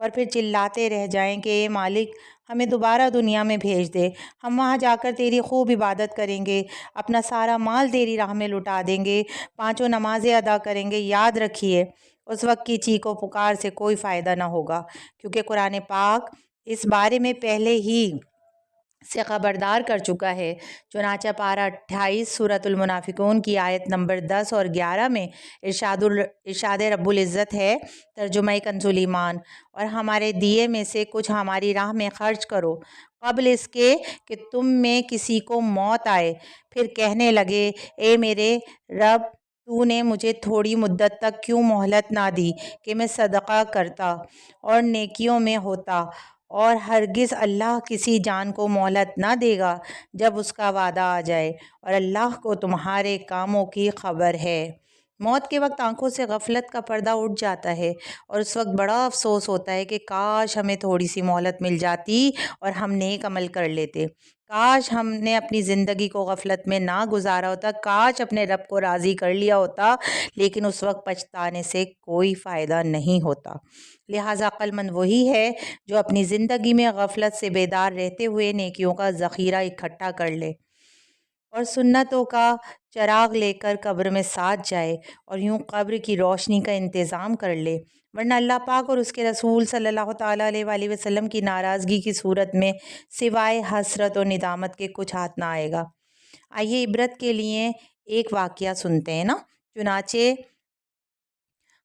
اور پھر چلاتے رہ جائیں کہ اے مالک ہمیں دوبارہ دنیا میں بھیج دے، ہم وہاں جا کر تیری خوب عبادت کریں گے، اپنا سارا مال تیری راہ میں لٹا دیں گے، 5 نمازیں ادا کریں گے۔ یاد رکھیے اس وقت کی چیخ و پکار سے کوئی فائدہ نہ ہوگا، کیونکہ قرآن پاک اس بارے میں پہلے ہی سے خبردار کر چکا ہے۔ چنانچہ پارہ 28 سورۃ المنافقون کی آیت نمبر 10 اور 11 میں ارشاد رب العزت ہے، ترجمہ کنز ایمان، اور ہمارے دیے میں سے کچھ ہماری راہ میں خرچ کرو قبل اس کے کہ تم میں کسی کو موت آئے، پھر کہنے لگے اے میرے رب تو نے مجھے تھوڑی مدت تک کیوں مہلت نہ دی کہ میں صدقہ کرتا اور نیکیوں میں ہوتا، اور ہرگز اللہ کسی جان کو مہلت نہ دے گا جب اس کا وعدہ آ جائے، اور اللہ کو تمہارے کاموں کی خبر ہے۔ موت کے وقت آنکھوں سے غفلت کا پردہ اٹھ جاتا ہے، اور اس وقت بڑا افسوس ہوتا ہے کہ کاش ہمیں تھوڑی سی مہلت مل جاتی اور ہم نیک عمل کر لیتے، کاش ہم نے اپنی زندگی کو غفلت میں نہ گزارا ہوتا، کاش اپنے رب کو راضی کر لیا ہوتا، لیکن اس وقت پچھتانے سے کوئی فائدہ نہیں ہوتا۔ لہٰذا عقل مند وہی ہے جو اپنی زندگی میں غفلت سے بیدار رہتے ہوئے نیکیوں کا ذخیرہ اکٹھا کر لے اور سنتوں کا چراغ لے کر قبر میں ساتھ جائے، اور یوں قبر کی روشنی کا انتظام کر لے، ورنہ اللہ پاک اور اس کے رسول صلی اللہ تعالیٰ علیہ وآلہ وسلم کی ناراضگی کی صورت میں سوائے حسرت و ندامت کے کچھ ہاتھ نہ آئے گا۔ آئیے عبرت کے لیے ایک واقعہ سنتے ہیں نا۔ چنانچہ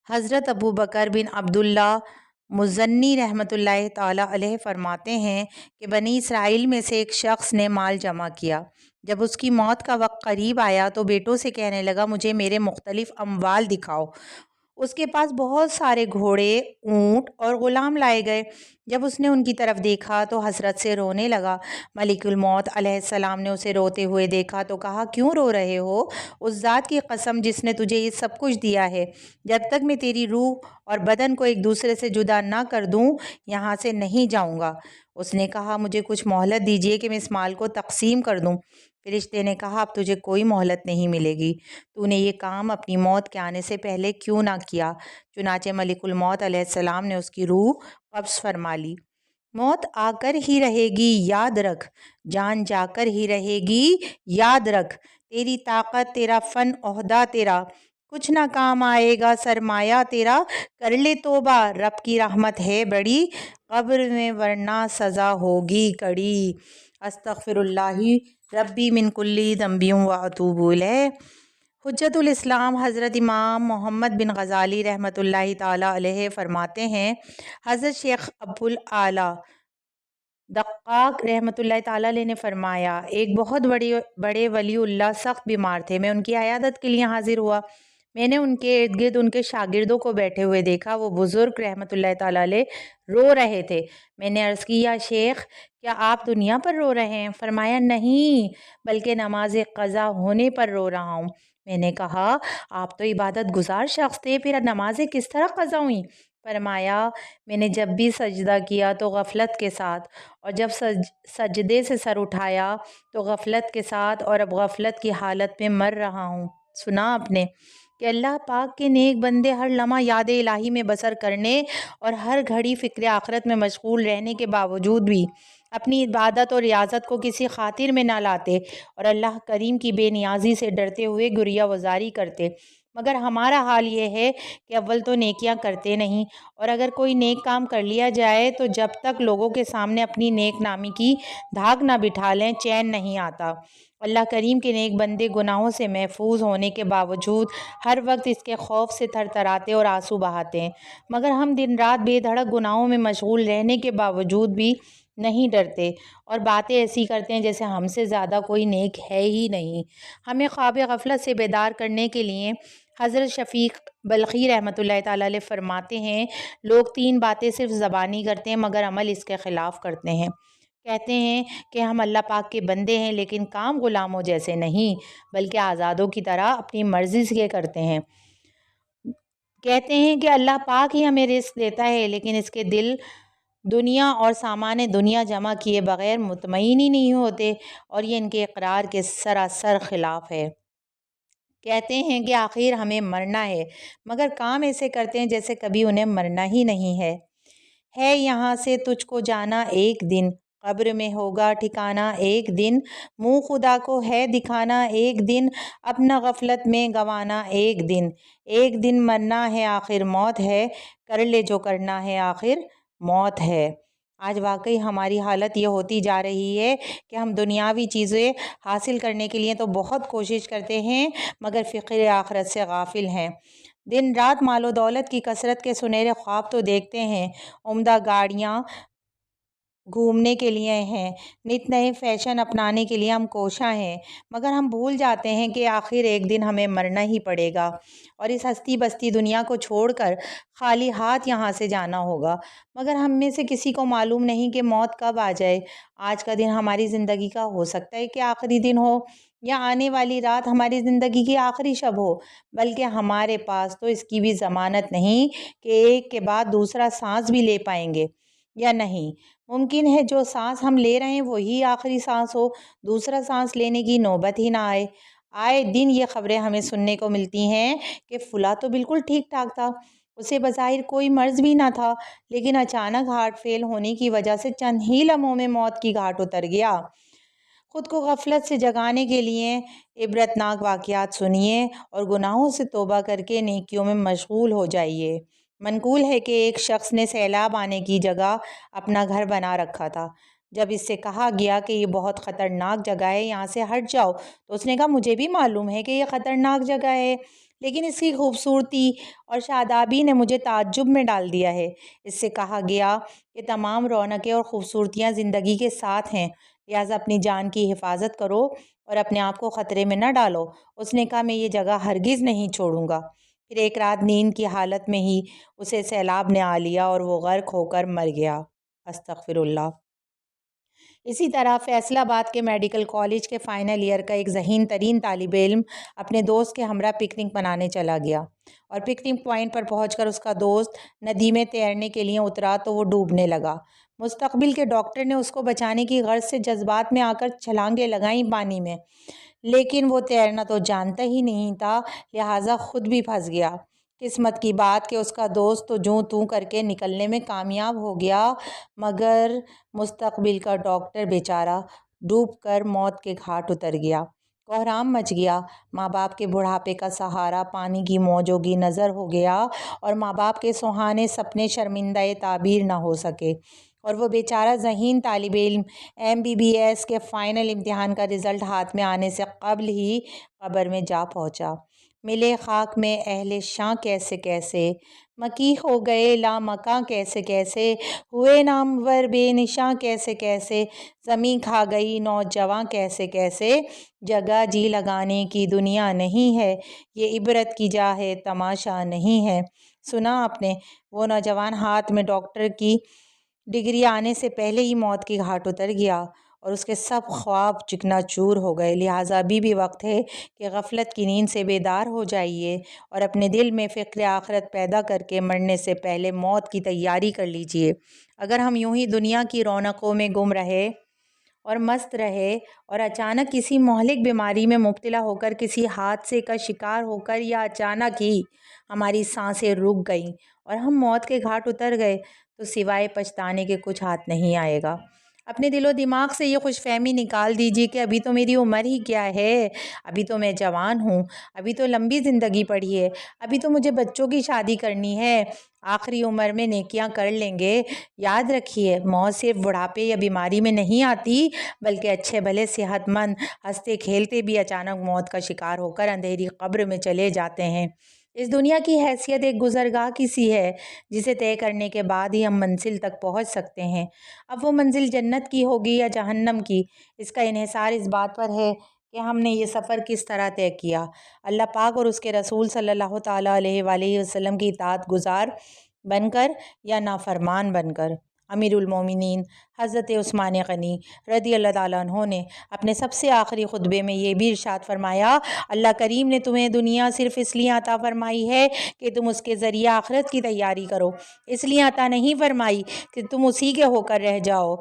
حضرت ابو بکر بن عبداللہ مزنی رحمۃ اللہ تعالیٰ علیہ فرماتے ہیں کہ بنی اسرائیل میں سے ایک شخص نے مال جمع کیا۔ جب اس کی موت کا وقت قریب آیا تو بیٹوں سے کہنے لگا مجھے میرے مختلف اموال دکھاؤ۔ اس کے پاس بہت سارے گھوڑے، اونٹ اور غلام لائے گئے۔ جب اس نے ان کی طرف دیکھا تو حسرت سے رونے لگا۔ ملک الموت علیہ السلام نے اسے روتے ہوئے دیکھا تو کہا کیوں رو رہے ہو؟ اس ذات کی قسم جس نے تجھے یہ سب کچھ دیا ہے، جب تک میں تیری روح اور بدن کو ایک دوسرے سے جدا نہ کر دوں یہاں سے نہیں جاؤں گا۔ اس نے کہا مجھے کچھ مہلت دیجیے کہ میں اس مال کو تقسیم کر دوں۔ فرشتے نے کہا اب تجھے کوئی مہلت نہیں ملے گی، تو نے یہ کام اپنی موت کے آنے سے پہلے کیوں نہ کیا؟ چنانچہ ملک الموت علیہ السلام نے اس کی روح قبض فرما لی۔ موت آ کر ہی رہے گی یاد رکھ، جان جا کر ہی رہے گی یاد رکھ، تیری طاقت تیرا فن عہدہ تیرا کچھ نہ کام آئے گا، سرمایہ تیرا کر لے توبہ، رب کی رحمت ہے بڑی قبر میں ورنہ سزا ہوگی کڑی۔ استغفر اللہ ربی من کلی ذنب و اتوب الیہ۔ حجت الاسلام حضرت امام محمد بن غزالی رحمۃ اللہ تعالیٰ علیہ فرماتے ہیں، حضرت شیخ ابو الاعلیٰ دقاق رحمۃ اللہ تعالیٰ علیہ نے فرمایا ایک بہت بڑے ولی اللہ سخت بیمار تھے، میں ان کی عیادت کے لیے حاضر ہوا۔ میں نے ان کے ارد گرد ان کے شاگردوں کو بیٹھے ہوئے دیکھا، وہ بزرگ رحمۃ اللہ تعالیٰ علیہ رو رہے تھے۔ میں نے عرض کی یا شیخ کیا آپ دنیا پر رو رہے ہیں؟ فرمایا نہیں بلکہ نماز قضا ہونے پر رو رہا ہوں۔ میں نے کہا آپ تو عبادت گزار شخص تھے، پھر نمازیں کس طرح قضا ہوئیں؟ فرمایا میں نے جب بھی سجدہ کیا تو غفلت کے ساتھ، اور جب سجدے سے سر اٹھایا تو غفلت کے ساتھ، اور اب غفلت کی حالت میں مر رہا ہوں۔ سنا آپ نے کہ اللہ پاک کے نیک بندے ہر لمحہ یاد الہی میں بسر کرنے اور ہر گھڑی فکر آخرت میں مشغول رہنے کے باوجود بھی اپنی عبادت اور ریاضت کو کسی خاطر میں نہ لاتے اور اللہ کریم کی بے نیازی سے ڈرتے ہوئے گریہ وزاری کرتے، مگر ہمارا حال یہ ہے کہ اول تو نیکیاں کرتے نہیں، اور اگر کوئی نیک کام کر لیا جائے تو جب تک لوگوں کے سامنے اپنی نیک نامی کی دھاگ نہ بٹھا لیں چین نہیں آتا۔ اللہ کریم کے نیک بندے گناہوں سے محفوظ ہونے کے باوجود ہر وقت اس کے خوف سے تھر تھراتے اور آنسو بہاتے ہیں، مگر ہم دن رات بے دھڑک گناہوں میں مشغول رہنے کے باوجود بھی نہیں ڈرتے اور باتیں ایسی کرتے ہیں جیسے ہم سے زیادہ کوئی نیک ہے ہی نہیں۔ ہمیں خواب غفلت سے بیدار کرنے کے لیے حضرت شفیق بلخی رحمۃ اللہ تعالیٰ علیہ فرماتے ہیں لوگ 3 باتیں صرف زبانی کرتے ہیں مگر عمل اس کے خلاف کرتے ہیں۔ کہتے ہیں کہ ہم اللہ پاک کے بندے ہیں لیکن کام غلاموں جیسے نہیں بلکہ آزادوں کی طرح اپنی مرضی سے کرتے ہیں۔ کہتے ہیں کہ اللہ پاک ہی ہمیں رزق دیتا ہے لیکن اس کے دل دنیا اور سامان دنیا جمع کیے بغیر مطمئن ہی نہیں ہوتے، اور یہ ان کے اقرار کے سراسر خلاف ہے۔ کہتے ہیں کہ آخر ہمیں مرنا ہے مگر کام ایسے کرتے ہیں جیسے کبھی انہیں مرنا ہی نہیں ہے۔ ہے یہاں سے تجھ کو جانا ایک دن، قبر میں ہوگا ٹھکانا ایک دن، منہ خدا کو ہے دکھانا ایک دن، اپنا غفلت میں گنوانا ایک دن مرنا ہے آخر موت ہے، کر لے جو کرنا ہے آخر موت ہے۔ آج واقعی ہماری حالت یہ ہوتی جا رہی ہے کہ ہم دنیاوی چیزیں حاصل کرنے کے لیے تو بہت کوشش کرتے ہیں مگر فکر آخرت سے غافل ہیں۔ دن رات مال و دولت کی کثرت کے سنہرے خواب تو دیکھتے ہیں، عمدہ گاڑیاں گھومنے کے لیے ہیں، نت نئے فیشن اپنانے کے لیے ہم کوشاں ہیں، مگر ہم بھول جاتے ہیں کہ آخر ایک دن ہمیں مرنا ہی پڑے گا اور اس ہستی بستی دنیا کو چھوڑ کر خالی ہاتھ یہاں سے جانا ہوگا۔ مگر ہم میں سے کسی کو معلوم نہیں کہ موت کب آ جائے۔ آج کا دن ہماری زندگی کا ہو سکتا ہے کہ آخری دن ہو، یا آنے والی رات ہماری زندگی کی آخری شب ہو، بلکہ ہمارے پاس تو اس کی بھی ضمانت نہیں کہ ایک کے بعد دوسرا سانس بھی لے پائیں گے یا نہیں۔ ممکن ہے جو سانس ہم لے رہے ہیں وہی آخری سانس ہو، دوسرا سانس لینے کی نوبت ہی نہ آئے۔ آئے دن یہ خبریں ہمیں سننے کو ملتی ہیں کہ فلاں تو بالکل ٹھیک ٹھاک تھا، اسے بظاہر کوئی مرض بھی نہ تھا، لیکن اچانک ہارٹ فیل ہونے کی وجہ سے چند ہی لمحوں میں موت کی گھاٹ اتر گیا۔ خود کو غفلت سے جگانے کے لیے عبرتناک واقعات سنیے اور گناہوں سے توبہ کر کے نیکیوں میں مشغول ہو جائیے۔ منقول ہے کہ ایک شخص نے سیلاب آنے کی جگہ اپنا گھر بنا رکھا تھا۔ جب اس سے کہا گیا کہ یہ بہت خطرناک جگہ ہے، یہاں سے ہٹ جاؤ، تو اس نے کہا مجھے بھی معلوم ہے کہ یہ خطرناک جگہ ہے، لیکن اس کی خوبصورتی اور شادابی نے مجھے تعجب میں ڈال دیا ہے۔ اس سے کہا گیا کہ تمام رونقیں اور خوبصورتیاں زندگی کے ساتھ ہیں، لہٰذا اپنی جان کی حفاظت کرو اور اپنے آپ کو خطرے میں نہ ڈالو۔ اس نے کہا میں یہ جگہ ہرگز نہیں چھوڑوں گا۔ پھر ایک رات نیند کی حالت میں ہی اسے سیلاب نے آ لیا اور وہ غرق ہو کر مر گیا۔ استغفر اللہ۔ اسی طرح فیصل آباد کے میڈیکل کالج کے فائنل ایئر کا ایک ذہین ترین طالب علم اپنے دوست کے ہمراہ پکنک منانے چلا گیا اور پکنک پوائنٹ پر پہنچ کر اس کا دوست ندی میں تیرنے کے لیے اترا تو وہ ڈوبنے لگا۔ مستقبل کے ڈاکٹر نے اس کو بچانے کی غرض سے جذبات میں آ کر چھلانگیں لگائیں پانی میں، لیکن وہ تیرنا تو جانتا ہی نہیں تھا، لہٰذا خود بھی پھنس گیا۔ قسمت کی بات کہ اس کا دوست تو جوں توں کر کے نکلنے میں کامیاب ہو گیا، مگر مستقبل کا ڈاکٹر بیچارہ ڈوب کر موت کے گھاٹ اتر گیا۔ کوہرام مچ گیا، ماں باپ کے بڑھاپے کا سہارا پانی کی موجوں کی نظر ہو گیا اور ماں باپ کے سہانے سپنے شرمندہ تعبیر نہ ہو سکے، اور وہ بیچارہ ذہین طالب علم MBBS کے فائنل امتحان کا رزلٹ ہاتھ میں آنے سے قبل ہی قبر میں جا پہنچا۔ ملے خاک میں اہل شاں کیسے کیسے، مکی ہو گئے لامکاں کیسے کیسے، ہوئے نامور بے نشاں کیسے کیسے، زمیں کھا گئی نوجواں کیسے کیسے، جگہ جی لگانے کی دنیا نہیں ہے، یہ عبرت کی جا ہے تماشا نہیں ہے۔ سنا آپ نے، وہ نوجوان ہاتھ میں ڈاکٹر کی ڈگری آنے سے پہلے ہی موت کی گھاٹ اتر گیا اور اس کے سب خواب چکنا چور ہو گئے۔ لہٰذا ابھی بھی وقت ہے کہ غفلت کی نیند سے بیدار ہو جائیے اور اپنے دل میں فکر آخرت پیدا کر کے مرنے سے پہلے موت کی تیاری کر لیجیے۔ اگر ہم یوں ہی دنیا کی رونقوں میں گم رہے اور مست رہے اور اچانک کسی مہلک بیماری میں مبتلا ہو کر، کسی حادثے کا شکار ہو کر، یا اچانک ہی ہماری سانسیں رک گئیں اور ہم موت کے گھاٹ اتر گئے، تو سوائے پچھتانے کے کچھ ہاتھ نہیں آئے گا۔ اپنے دل و دماغ سے یہ خوش فہمی نکال دیجیے کہ ابھی تو میری عمر ہی کیا ہے، ابھی تو میں جوان ہوں، ابھی تو لمبی زندگی پڑی ہے، ابھی تو مجھے بچوں کی شادی کرنی ہے، آخری عمر میں نیکیاں کر لیں گے۔ یاد رکھیے، موت صرف بڑھاپے یا بیماری میں نہیں آتی، بلکہ اچھے بھلے صحت مند ہنستے کھیلتے بھی اچانک موت کا شکار ہو کر اندھیری قبر میں چلے جاتے ہیں۔ اس دنیا کی حیثیت ایک گزرگاہ کی سی ہے جسے طے کرنے کے بعد ہی ہم منزل تک پہنچ سکتے ہیں۔ اب وہ منزل جنت کی ہوگی یا جہنم کی، اس کا انحصار اس بات پر ہے کہ ہم نے یہ سفر کس طرح طے کیا، اللہ پاک اور اس کے رسول صلی اللہ تعالیٰ علیہ وآلہ وسلم کی اطاعت گزار بن کر یا نافرمان بن کر۔ امیر المومنین حضرت عثمان غنی رضی اللہ تعالیٰ عنہ نے اپنے سب سے آخری خطبے میں یہ بھی ارشاد فرمایا، اللہ کریم نے تمہیں دنیا صرف اس لیے عطا فرمائی ہے کہ تم اس کے ذریعے آخرت کی تیاری کرو، اس لیے عطا نہیں فرمائی کہ تم اسی کے ہو کر رہ جاؤ۔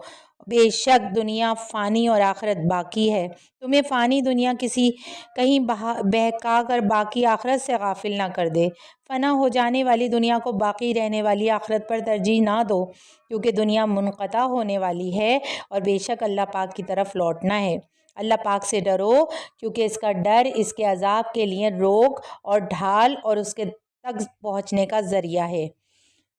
بے شک دنیا فانی اور آخرت باقی ہے۔ تمہیں فانی دنیا کہیں بہکا کر باقی آخرت سے غافل نہ کر دے۔ فنا ہو جانے والی دنیا کو باقی رہنے والی آخرت پر ترجیح نہ دو، کیونکہ دنیا منقطع ہونے والی ہے اور بے شک اللہ پاک کی طرف لوٹنا ہے۔ اللہ پاک سے ڈرو، کیونکہ اس کا ڈر اس کے عذاب کے لیے روک اور ڈھال اور اس کے تک پہنچنے کا ذریعہ ہے۔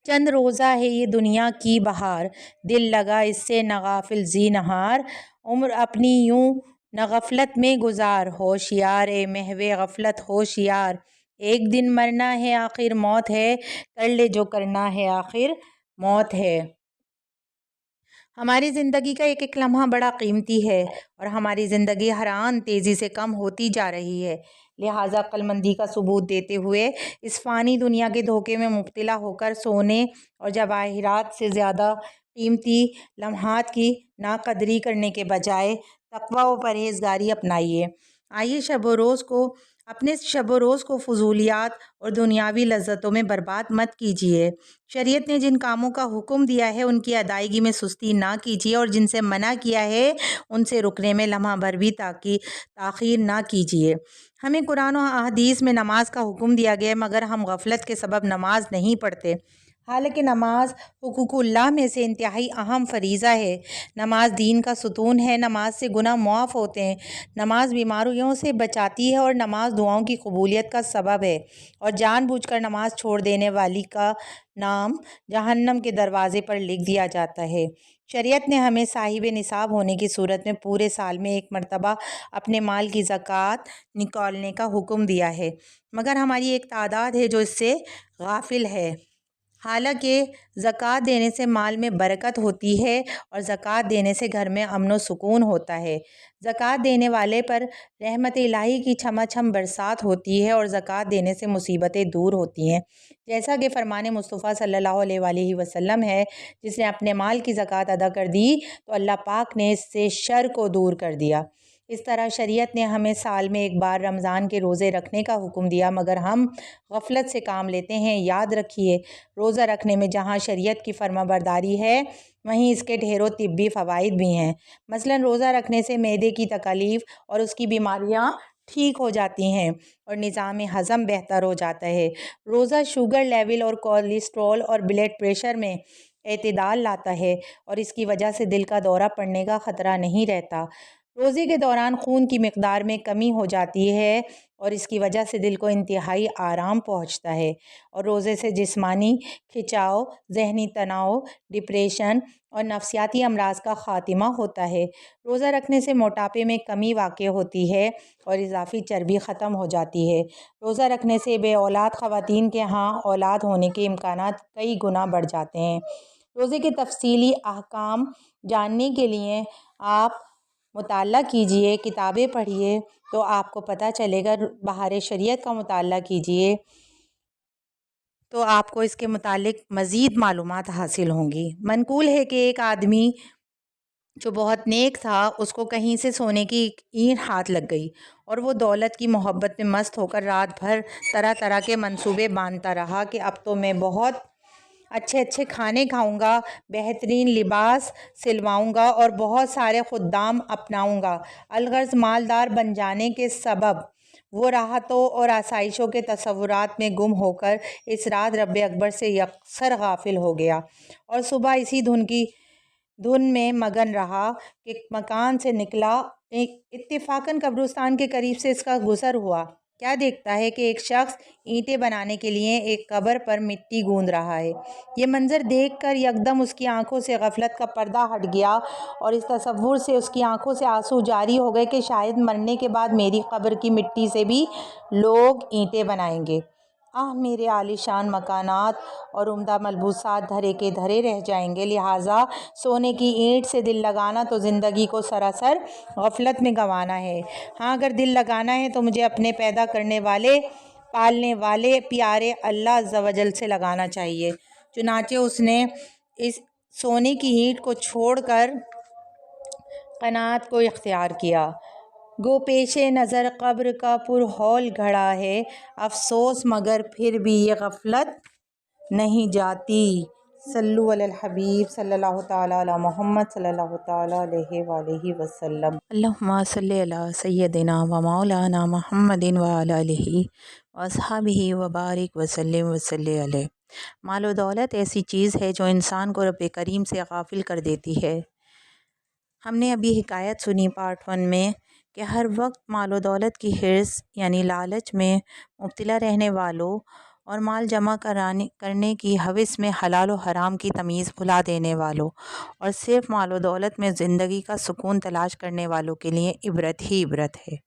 چند روزہ ہے یہ دنیا کی بہار، دل لگا اس سے نہ غافل زینہار، عمر اپنی یوں نہ غفلت میں گزار، ہوشیار اے محو غفلت ہوشیار، ایک دن مرنا ہے آخر موت ہے، کر لے جو کرنا ہے آخر موت ہے۔ ہماری زندگی کا ایک ایک لمحہ بڑا قیمتی ہے اور ہماری زندگی ہر آن تیزی سے کم ہوتی جا رہی ہے، لہٰذا عقل مندی کا ثبوت دیتے ہوئے اس فانی دنیا کے دھوکے میں مبتلا ہو کر سونے اور جواہرات سے زیادہ قیمتی لمحات کی ناقدری کرنے کے بجائے تقویٰ و پرہیزگاری اپنائیے۔ آئیے اپنے شب و روز کو فضولیات اور دنیاوی لذتوں میں برباد مت کیجیے۔ شریعت نے جن کاموں کا حکم دیا ہے ان کی ادائیگی میں سستی نہ کیجیے اور جن سے منع کیا ہے ان سے رکنے میں لمحہ بھر بھی تاخیر نہ کیجیے۔ ہمیں قرآن و حدیث میں نماز کا حکم دیا گیا مگر ہم غفلت کے سبب نماز نہیں پڑھتے، حالانکہ نماز حقوق اللہ میں سے انتہائی اہم فریضہ ہے۔ نماز دین کا ستون ہے، نماز سے گناہ معاف ہوتے ہیں، نماز بیماریوں سے بچاتی ہے اور نماز دعاؤں کی قبولیت کا سبب ہے، اور جان بوجھ کر نماز چھوڑ دینے والی کا نام جہنم کے دروازے پر لکھ دیا جاتا ہے۔ شریعت نے ہمیں صاحب نصاب ہونے کی صورت میں پورے سال میں ایک مرتبہ اپنے مال کی زکوٰۃ نکالنے کا حکم دیا ہے، مگر ہماری ایک تعداد ہے جو اس سے غافل ہے۔ حالانکہ زکوٰۃ دینے سے مال میں برکت ہوتی ہے اور زکوٰۃ دینے سے گھر میں امن و سکون ہوتا ہے۔ زکوٰۃ دینے والے پر رحمت الہی کی چھما چھم برسات ہوتی ہے اور زکوٰۃ دینے سے مصیبتیں دور ہوتی ہیں، جیسا کہ فرمان مصطفیٰ صلی اللہ علیہ وآلہ وسلم ہے، جس نے اپنے مال کی زکوٰۃ ادا کر دی تو اللہ پاک نے اس سے شر کو دور کر دیا۔ اس طرح شریعت نے ہمیں سال میں ایک بار رمضان کے روزے رکھنے کا حکم دیا مگر ہم غفلت سے کام لیتے ہیں۔ یاد رکھیے، روزہ رکھنے میں جہاں شریعت کی فرما برداری ہے وہیں اس کے ڈھیروں طبی فوائد بھی ہیں۔ مثلاً روزہ رکھنے سے معدے کی تکالیف اور اس کی بیماریاں ٹھیک ہو جاتی ہیں اور نظام ہضم بہتر ہو جاتا ہے۔ روزہ شوگر لیول اور کولیسٹرول اور بلڈ پریشر میں اعتدال لاتا ہے اور اس کی وجہ سے دل کا دورہ پڑنے کا خطرہ نہیں رہتا۔ روزے کے دوران خون کی مقدار میں کمی ہو جاتی ہے اور اس کی وجہ سے دل کو انتہائی آرام پہنچتا ہے، اور روزے سے جسمانی کھچاؤ، ذہنی تناؤ، ڈپریشن اور نفسیاتی امراض کا خاتمہ ہوتا ہے۔ روزہ رکھنے سے موٹاپے میں کمی واقع ہوتی ہے اور اضافی چربی ختم ہو جاتی ہے۔ روزہ رکھنے سے بے اولاد خواتین کے ہاں اولاد ہونے کے امکانات کئی گنا بڑھ جاتے ہیں۔ روزے کے تفصیلی احکام جاننے کے لیے آپ مطالعہ کیجئے، کتابیں پڑھیے تو آپ کو پتہ چلے گا۔ بہار شریعت کا مطالعہ کیجئے تو آپ کو اس کے متعلق مزید معلومات حاصل ہوں گی۔ منقول ہے کہ ایک آدمی جو بہت نیک تھا اس کو کہیں سے سونے کی ایک اینٹ ہاتھ لگ گئی اور وہ دولت کی محبت میں مست ہو کر رات بھر طرح طرح کے منصوبے باندھتا رہا کہ اب تو میں بہت اچھے اچھے کھانے کھاؤں گا، بہترین لباس سلواؤں گا اور بہت سارے خدام اپناؤں گا۔ الغرض مالدار بن جانے کے سبب وہ راحتوں اور آسائشوں کے تصورات میں گم ہو کر اس رات رب اکبر سے یکسر غافل ہو گیا اور صبح اسی دھن میں مگن رہا کہ مکان سے نکلا۔ اتفاقاً قبرستان کے قریب سے اس کا گزر ہوا، کیا دیکھتا ہے کہ ایک شخص اینٹیں بنانے کے لیے ایک قبر پر مٹی گوندھ رہا ہے۔ یہ منظر دیکھ کر یکدم اس کی آنکھوں سے غفلت کا پردہ ہٹ گیا اور اس تصور سے اس کی آنکھوں سے آنسو جاری ہو گئے کہ شاید مرنے کے بعد میری قبر کی مٹی سے بھی لوگ اینٹیں بنائیں گے۔ میرے عالی شان مکانات اور عمدہ ملبوسات دھرے کے دھرے رہ جائیں گے، لہٰذا سونے کی اینٹ سے دل لگانا تو زندگی کو سراسر غفلت میں گنوانا ہے۔ ہاں، اگر دل لگانا ہے تو مجھے اپنے پیدا کرنے والے، پالنے والے پیارے اللہ عز و جل سے لگانا چاہیے۔ چنانچہ اس نے اس سونے کی اینٹ کو چھوڑ کر قناعت کو اختیار کیا۔ گو پیش نظر قبر کا پر ہول گھڑا ہے، افسوس مگر پھر بھی یہ غفلت نہیں جاتی۔ صلو علی الحبیب صلی اللہ تعالی علی محمد صلی اللہ تعالی علیہ وآلہ وسلم۔ اللہم صلی علی سیدنا و مولانا محمد و علی آلہ و اصحابہ وبارک وسلم وصلی علیہ۔ مال و دولت ایسی چیز ہے جو انسان کو رب کریم سے غافل کر دیتی ہے۔ ہم نے ابھی حکایت سنی پارٹ 1 میں کہ ہر وقت مال و دولت کی حرص یعنی لالچ میں مبتلا رہنے والوں اور مال جمع کرنے کی ہوس میں حلال و حرام کی تمیز بھلا دینے والوں اور صرف مال و دولت میں زندگی کا سکون تلاش کرنے والوں کے لیے عبرت ہی عبرت ہے۔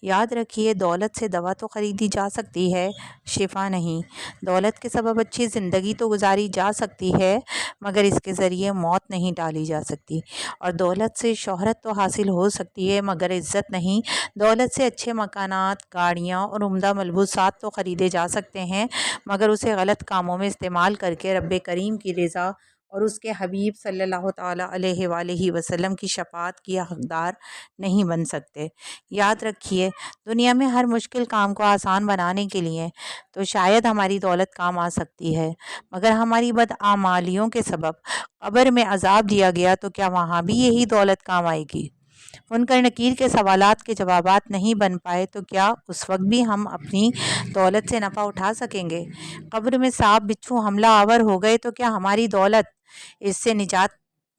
یاد رکھیے، دولت سے دوا تو خریدی جا سکتی ہے، شفا نہیں۔ دولت کے سبب اچھی زندگی تو گزاری جا سکتی ہے، مگر اس کے ذریعے موت نہیں ٹالی جا سکتی۔ اور دولت سے شہرت تو حاصل ہو سکتی ہے مگر عزت نہیں۔ دولت سے اچھے مکانات، گاڑیاں اور عمدہ ملبوسات تو خریدے جا سکتے ہیں، مگر اسے غلط کاموں میں استعمال کر کے رب کریم کی رضا اور اس کے حبیب صلی اللہ تعالی علیہ وآلہ وسلم کی شفاعت کی حقدار نہیں بن سکتے۔ یاد رکھیے، دنیا میں ہر مشکل کام کو آسان بنانے کے لیے تو شاید ہماری دولت کام آ سکتی ہے، مگر ہماری بدعمالیوں کے سبب قبر میں عذاب دیا گیا تو کیا وہاں بھی یہی دولت کام آئے گی؟ منکر نکیر کے سوالات کے جوابات نہیں بن پائے تو کیا اس وقت بھی ہم اپنی دولت سے نفع اٹھا سکیں گے؟ قبر میں سانپ بچھو حملہ آور ہو گئے تو کیا ہماری دولت اس سے نجات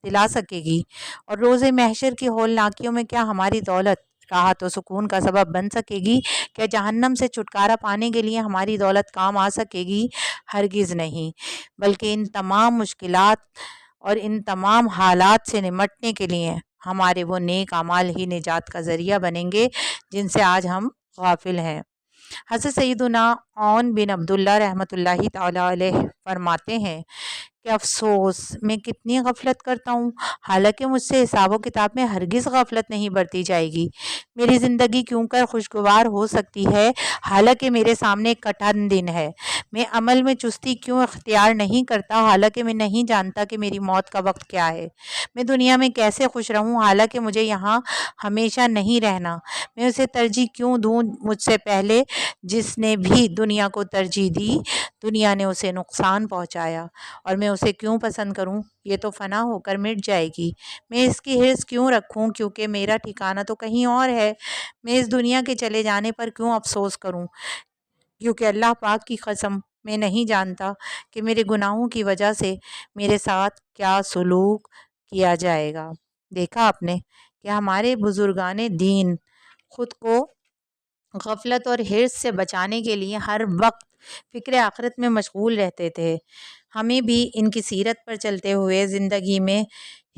دلا سکے گی؟ اور روز محشر کی ہولناکیوں میں کیا ہماری دولت راحت و سکون کا سبب بن سکے گی؟ کیا جہنم سے چھٹکارا پانے کے لیے ہماری دولت کام آ سکے گی؟ ہرگز نہیں، بلکہ ان تمام مشکلات اور ان تمام حالات سے نمٹنے کے لیے ہمارے وہ نیک اعمال ہی نجات کا ذریعہ بنیں گے جن سے آج ہم غافل ہیں۔ حضرت سیدنا عون بن عبداللہ رحمۃ اللہ تعالی علیہ فرماتے ہیں کہ افسوس، میں کتنی غفلت کرتا ہوں، حالانکہ مجھ سے حساب و کتاب میں ہرگز غفلت نہیں برتی جائے گی۔ میری زندگی کیوں کر خوشگوار ہو سکتی ہے حالانکہ میرے سامنے ایک کٹھن دن ہے؟ میں عمل میں چستی کیوں اختیار نہیں کرتا حالانکہ میں نہیں جانتا کہ میری موت کا وقت کیا ہے؟ میں دنیا میں کیسے خوش رہوں حالانکہ مجھے یہاں ہمیشہ نہیں رہنا؟ میں اسے ترجیح کیوں دوں مجھ سے پہلے جس نے بھی دنیا کو ترجیح دی، دنیا نے اسے نقصان پہنچایا، اور میں اسے کیوں پسند کروں؟ یہ تو فنا ہو کر مٹ جائے گی۔ میں اس کی حرص کیوں رکھوں کیونکہ میرا ٹھکانہ تو کہیں اور ہے؟ میں اس دنیا کے چلے جانے پر کیوں افسوس کروں کیونکہ اللہ پاک کی قسم میں نہیں جانتا کہ میرے گناہوں کی وجہ سے میرے ساتھ کیا سلوک کیا جائے گا۔ دیکھا آپ نے کہ ہمارے بزرگان دین خود کو غفلت اور حرص سے بچانے کے لیے ہر وقت فکر آخرت میں مشغول رہتے تھے۔ ہمیں بھی ان کی سیرت پر چلتے ہوئے زندگی میں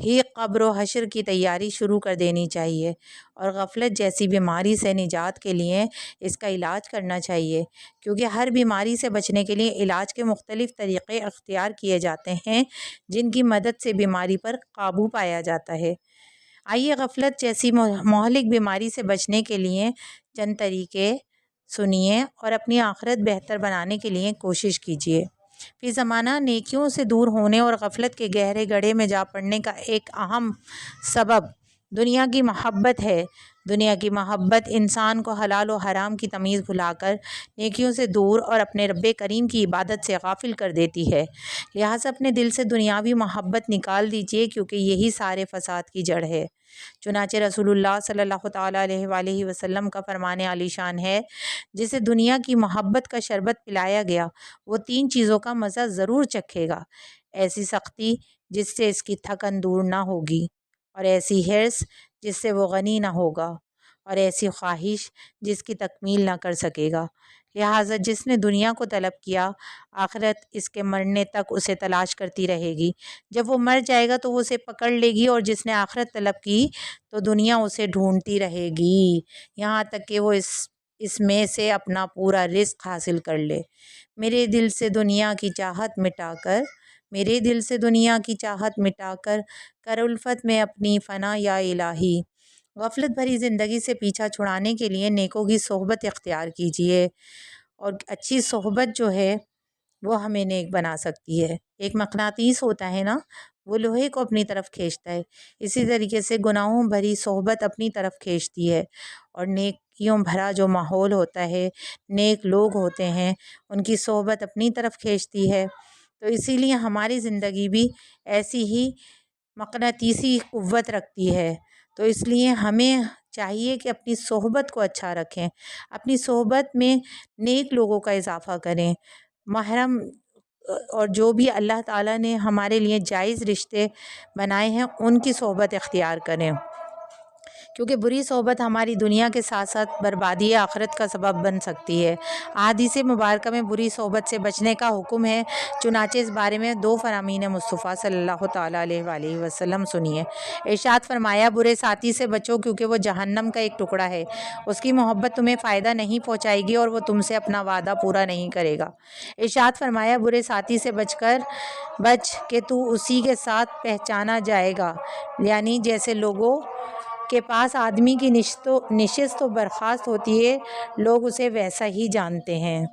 ہی قبر و حشر کی تیاری شروع کر دینی چاہیے اور غفلت جیسی بیماری سے نجات کے لیے اس کا علاج کرنا چاہیے، کیونکہ ہر بیماری سے بچنے کے لیے علاج کے مختلف طریقے اختیار کیے جاتے ہیں جن کی مدد سے بیماری پر قابو پایا جاتا ہے۔ آئیے غفلت جیسی مہلک بیماری سے بچنے کے لیے چند طریقے سنیے اور اپنی آخرت بہتر بنانے کے لیے کوشش کیجیے۔ فی زمانہ نیکیوں سے دور ہونے اور غفلت کے گہرے گڑھے میں جا پڑنے کا ایک اہم سبب دنیا کی محبت ہے۔ دنیا کی محبت انسان کو حلال و حرام کی تمیز بھلا کر نیکیوں سے دور اور اپنے رب کریم کی عبادت سے غافل کر دیتی ہے۔ لہٰذا اپنے دل سے دنیاوی محبت نکال دیجیے کیونکہ یہی سارے فساد کی جڑ ہے۔ چنانچہ رسول اللہ صلی اللہ تعالیٰ علیہ وآلہ وسلم کا فرمان عالی شان ہے، جسے دنیا کی محبت کا شربت پلایا گیا وہ 3 چیزوں کا مزہ ضرور چکھے گا: ایسی سختی جس سے اس کی تھکن دور نہ ہوگی، اور ایسی حرص جس سے وہ غنی نہ ہوگا، اور ایسی خواہش جس کی تکمیل نہ کر سکے گا۔ لہٰذا جس نے دنیا کو طلب کیا، آخرت اس کے مرنے تک اسے تلاش کرتی رہے گی۔ جب وہ مر جائے گا تو وہ اسے پکڑ لے گی، اور جس نے آخرت طلب کی تو دنیا اسے ڈھونڈتی رہے گی یہاں تک کہ وہ اس میں سے اپنا پورا رزق حاصل کر لے۔ میرے دل سے دنیا کی چاہت مٹا کر کر الفت میں اپنی فنا یا الہی۔ غفلت بھری زندگی سے پیچھا چھڑانے کے لیے نیکوں کی صحبت اختیار کیجیے، اور اچھی صحبت جو ہے وہ ہمیں نیک بنا سکتی ہے۔ ایک مقناطیس ہوتا ہے نا، وہ لوہے کو اپنی طرف کھینچتا ہے، اسی طریقے سے گناہوں بھری صحبت اپنی طرف کھینچتی ہے، اور نیکیوں بھرا جو ماحول ہوتا ہے، نیک لوگ ہوتے ہیں، ان کی صحبت اپنی طرف کھینچتی ہے۔ تو اسی لیے ہماری زندگی بھی ایسی ہی مقناطیسی قوت رکھتی ہے. تو اس لیے ہمیں چاہیے کہ اپنی صحبت کو اچھا رکھیں، اپنی صحبت میں نیک لوگوں کا اضافہ کریں، محرم اور جو بھی اللہ تعالیٰ نے ہمارے لیے جائز رشتے بنائے ہیں ان کی صحبت اختیار کریں، کیونکہ بری صحبت ہماری دنیا کے ساتھ ساتھ بربادی آخرت کا سبب بن سکتی ہے. احادیث مبارکہ میں بری صحبت سے بچنے کا حکم ہے، چنانچہ اس بارے میں 2 فرامین مصطفیٰ صلی اللہ تعالیٰ علیہ وآلہ وسلم سنیے. ارشاد فرمایا، برے ساتھی سے بچو کیونکہ وہ جہنم کا ایک ٹکڑا ہے، اس کی محبت تمہیں فائدہ نہیں پہنچائے گی اور وہ تم سے اپنا وعدہ پورا نہیں کرے گا. ارشاد فرمایا، برے ساتھی سے بچ کہ تو اسی کے ساتھ پہچانا جائے گا، یعنی جیسے لوگوں کے پاس آدمی کی نشست و برخاست ہوتی ہے، لوگ اسے ویسا ہی جانتے ہیں.